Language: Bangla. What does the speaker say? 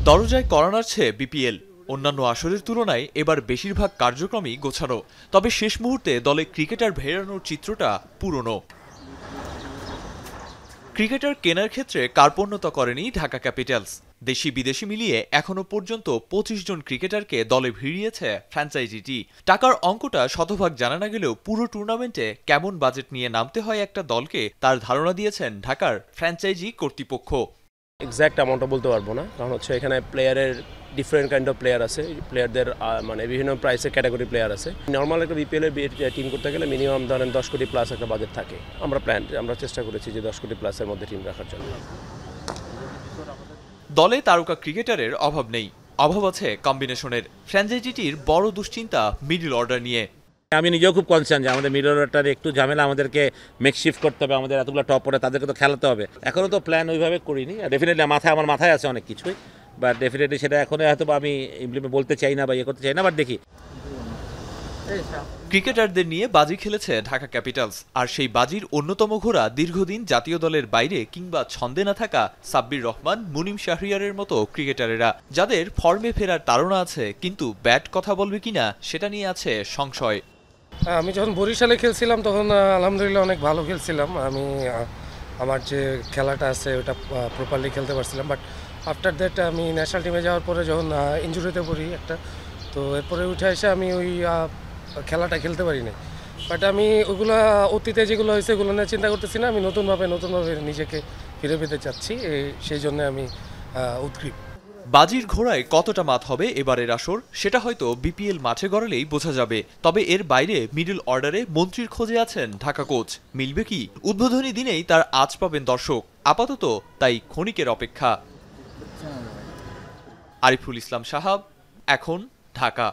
দরজায় কড়া নাড়ছে বিপিএল। অন্যান্য আসরের তুলনায় এবার বেশিরভাগ কার্যক্রমই গোছানো, তবে শেষ মুহূর্তে দলে ক্রিকেটার ভেড়ানোর চিত্রটা পুরনো। ক্রিকেটার কেনার ক্ষেত্রে কার্পণ্যতা করেনি ঢাকা ক্যাপিটালস। দেশি বিদেশি মিলিয়ে এখনো পর্যন্ত ২৫ জন ক্রিকেটারকে দলে ভিড়িয়েছে ফ্র্যাঞ্চাইজিটি। টাকার অঙ্কটা শতভাগ জানা না গেলেও পুরো টুর্নামেন্টে কেমন বাজেট নিয়ে নামতে হয় একটা দলকে তার ধারণা দিয়েছেন ঢাকার ফ্র্যাঞ্চাইজি কর্তৃপক্ষ। এক্স্যাক্ট অ্যামাউন্টটা বলতে পারবো না, কারণ হচ্ছে এখানে প্লেয়ারের ডিফারেন্ট কাইন্ড অফ প্লেয়ার আছে, প্লেয়ারদের মানে বিভিন্ন প্রাইসের ক্যাটাগরি প্লেয়ার আছে। নর্মাল একটা বিপিএল এর টিম করতে গেলে মিনিমাম ধরেন 10 কোটি প্লাস একটা বাজেট থাকে। আমরা চেষ্টা করেছি যে 10 কোটি প্লাসের মধ্যে টিম রাখার জন্য। দলে তারকা ক্রিকেটারের অভাব নেই, অভাব আছে কম্বিনেশনের। ফ্র্যাঞ্চাইজিটির বড় দুশ্চিন্তা মিডল অর্ডার নিয়ে। আমি নিজেও খুব কনসার্ন যে আমাদের মিডল অর্ডারটার একটু ঝামেলা, আমাদেরকে মেকশিফট করতে হবে, আমাদের এতগুলো টপ পরে তাদেরকে তো খেলাতে হবে। এখনও তো প্ল্যান ওইভাবে করিনি, ডেফিনেটলি আমার মাথায় আছে অনেক কিছুই, বাট ডেফিনেটলি সেটা এখনো হয়তো আমি ইমপ্লিমেন্ট বলতে চাই না বা করতে চাই না, বাট দেখি। ক্রিকেটারদের নিয়ে বাজি খেলেছে ঢাকা ক্যাপিটালস, আর সেই বাজির অন্যতম ঘোড়া দীর্ঘদিন জাতীয় দলের বাইরে কিংবা ছন্দে না থাকা সাব্বির রহমান, মুনিম শাহরিয়ারের মতো ক্রিকেটারেরা, যাদের ফর্মে ফেরার তাড়না আছে, কিন্তু ব্যাট কথা বলবে কিনা সেটা নিয়ে আছে সংশয়। আমি যখন বরিশালে খেলছিলাম তখন আলহামদুলিল্লাহ অনেক ভালো খেলছিলাম। আমি আমার যে খেলাটা আছে ওটা প্রপারলি খেলতে পারছিলাম, বাট আফটার দ্যাট আমি ন্যাশনাল টিমে যাওয়ার পরে যখন ইনজুরিতে পড়ি একটা, তো এরপরে উঠে এসে আমি ওই খেলাটা খেলতে পারি না। বাট আমি ওগুলো অতীতে যেগুলো হয়েছে ওগুলো নিয়ে চিন্তা করতেছি না, আমি নতুনভাবে নিজেকে ফিরে পেতে চাচ্ছি, সেই জন্য আমি উদ্গ্রীব। বাজির ঘোড়ায় কতটা মাত হবে এবারের আসর সেটা হয়তো বিপিএল মাঠে গড়ালেই বোঝা যাবে। তবে এর বাইরে মিডল অর্ডারে মন্ত্রীর খোঁজে আছেন ঢাকা কোচ। মিলবে কি? উদ্বোধনী দিনেই তার আজ পাবেন দর্শক। আপাতত তাই ক্ষণিকের অপেক্ষা। আরিফুল ইসলাম সাহাব, এখন, ঢাকা।